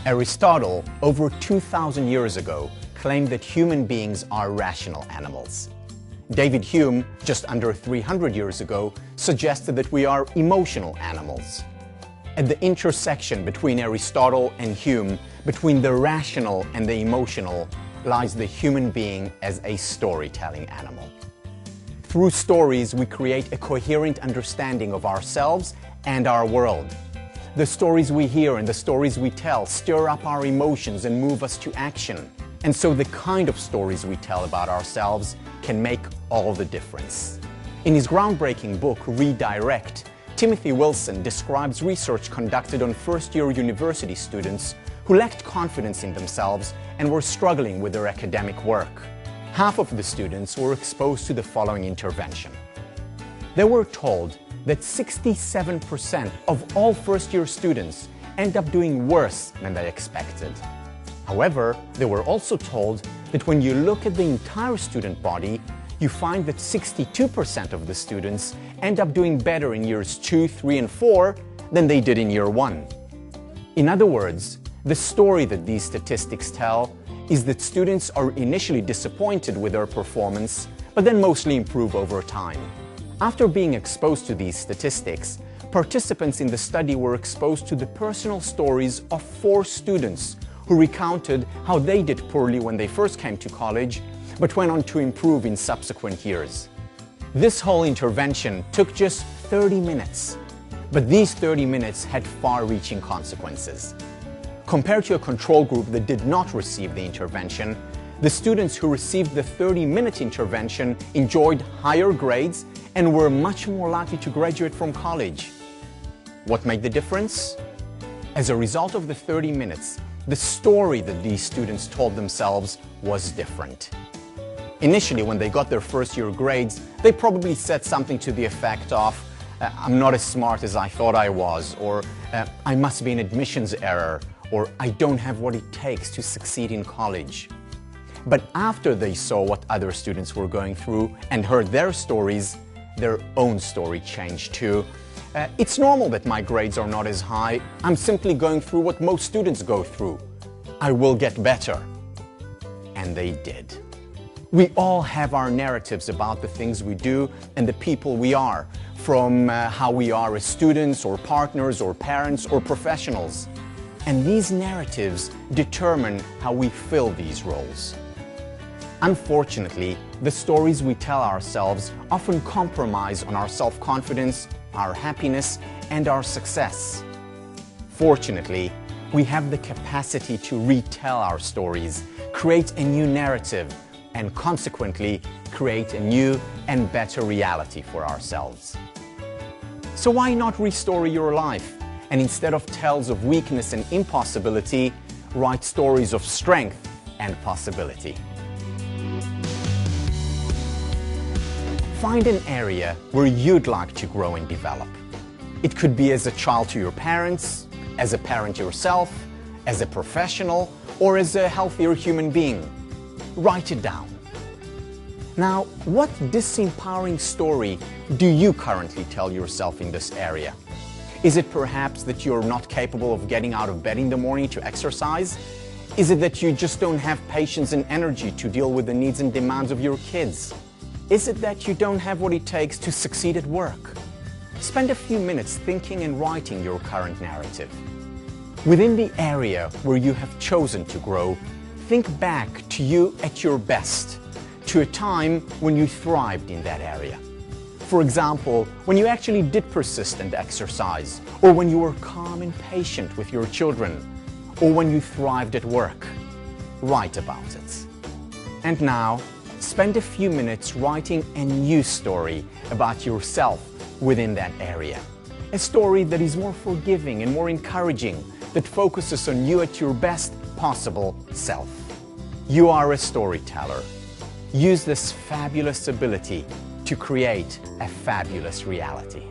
Aristotle, over 2,000 years ago, claimed that human beings are rational animals. David Hume, just under 300 years ago, suggested that we are emotional animals. At the intersection between Aristotle and Hume, between the rational and the emotional, lies the human being as a storytelling animal. Through stories, we create a coherent understanding of ourselves and our world. The stories we hear and the stories we tell stir up our emotions and move us to action. And so the kind of stories we tell about ourselves can make all the difference. In his groundbreaking book, Redirect, Timothy Wilson describes research conducted on first-year university students who lacked confidence in themselves and were struggling with their academic work. Half of the students were exposed to the following intervention. They were told that 67% of all first-year students end up doing worse than they expected. However, they were also told that when you look at the entire student body, you find that 62% of the students end up doing better in years 2, 3, and 4 than they did in year 1. In other words, the story that these statistics tell is that students are initially disappointed with their performance, but then mostly improve over time. After being exposed to these statistics, participants in the study were exposed to the personal stories of 4 students who recounted how they did poorly when they first came to college, but went on to improve in subsequent years. This whole intervention took just 30 minutes, but these 30 minutes had far-reaching consequences. Compared to a control group that did not receive the intervention, the students who received the 30-minute intervention enjoyed higher grades and were much more likely to graduate from college. What made the difference? As a result of the 30 minutes, the story that these students told themselves was different. Initially, when they got their first-year grades, they probably said something to the effect of, "I'm not as smart as I thought I was," or "I must be an admissions error," or "I don't have what it takes to succeed in college." But after they saw what other students were going through and heard their stories, their own story changed too. It's normal that my grades are not as high. I'm simply going through what most students go through. I will get better. And they did. We all have our narratives about the things we do and the people we are, from how we are as students or partners or parents or professionals. And these narratives determine how we fill these roles. Unfortunately, the stories we tell ourselves often compromise on our self-confidence, our happiness, and our success. Fortunately, we have the capacity to retell our stories, create a new narrative, and consequently create a new and better reality for ourselves. So why not restory your life, and instead of tales of weakness and impossibility, write stories of strength and possibility? Find an area where you'd like to grow and develop. It could be as a child to your parents, as a parent yourself, as a professional, or as a healthier human being. Write it down. Now, what disempowering story do you currently tell yourself in this area? Is it perhaps that you're not capable of getting out of bed in the morning to exercise? Is it that you just don't have patience and energy to deal with the needs and demands of your kids? Is it that you don't have what it takes to succeed at work? Spend a few minutes thinking and writing your current narrative. Within the area where you have chosen to grow, think back to you at your best, to a time when you thrived in that area. For example, when you actually did persist and exercise, or when you were calm and patient with your children, or when you thrived at work. Write about it. And now, spend a few minutes writing a new story about yourself within that area. A story that is more forgiving and more encouraging, that focuses on you at your best possible self. You are a storyteller. Use this fabulous ability to create a fabulous reality.